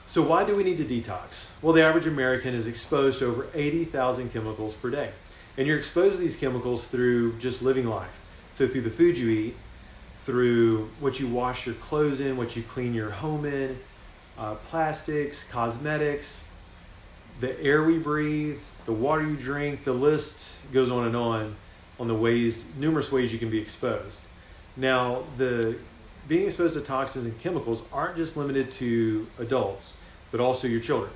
So why do we need to detox? Well, the average American is exposed to over 80,000 chemicals per day. And you're exposed to these chemicals through just living life. So through the food you eat, through what you wash your clothes in, what you clean your home in, plastics, cosmetics, the air we breathe, the water you drink, the list goes on the numerous ways you can be exposed. Now, being exposed to toxins and chemicals aren't just limited to adults, but also your children.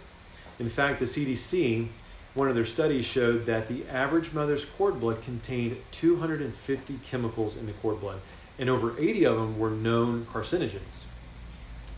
In fact, the CDC, one of their studies showed that the average mother's cord blood contained 250 chemicals in the cord blood, and over 80 of them were known carcinogens.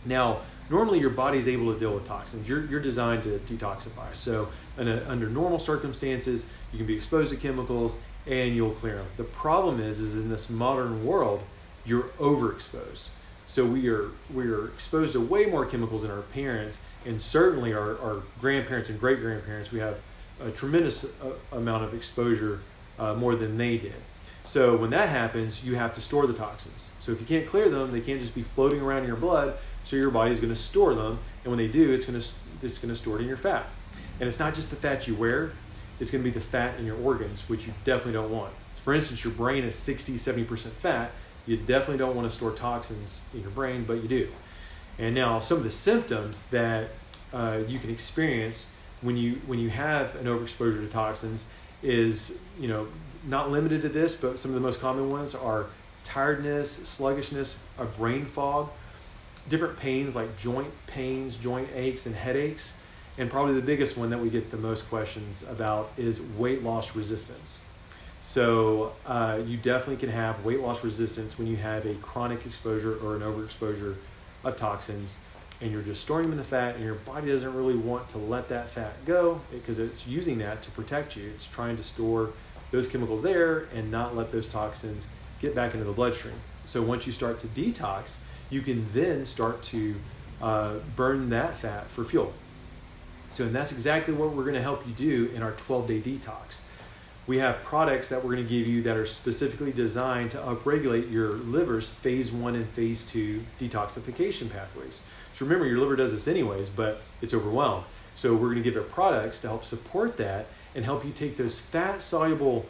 Now, normally your body's able to deal with toxins. You're designed to detoxify. So under normal circumstances, you can be exposed to chemicals and you'll clear them. The problem is in this modern world, you're overexposed. So we're exposed to way more chemicals than our parents, and certainly our grandparents and great-grandparents, we have a tremendous amount of exposure, more than they did. So when that happens, you have to store the toxins. So if you can't clear them, they can't just be floating around in your blood, so your body's going to store them, and when they do, it's going to store it in your fat. And it's not just the fat you wear, it's going to be the fat in your organs, which you definitely don't want. For instance, your brain is 60-70% fat. You definitely don't want to store toxins in your brain, but you do. And now some of the symptoms that you can experience when you have an overexposure to toxins is, not limited to this, but some of the most common ones are tiredness, sluggishness, a brain fog, different pains like joint pains, joint aches, and headaches. And probably the biggest one that we get the most questions about is weight loss resistance. So you definitely can have weight loss resistance when you have a chronic exposure or an overexposure of toxins, and you're just storing them in the fat, and your body doesn't really want to let that fat go because it's using that to protect you. It's trying to store those chemicals there and not let those toxins get back into the bloodstream. So once you start to detox, you can then start to burn that fat for fuel. And that's exactly what we're going to help you do in our 12-day detox. We have products that we're going to give you that are specifically designed to upregulate your liver's phase 1 and phase 2 detoxification pathways. So remember, your liver does this anyways, but it's overwhelmed. So we're going to give it products to help support that and help you take those fat-soluble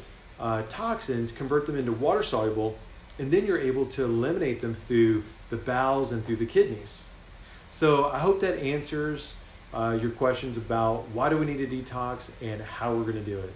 toxins, convert them into water-soluble, and then you're able to eliminate them through the bowels and through the kidneys. So I hope that answers your questions about why do we need a detox and how we're going to do it.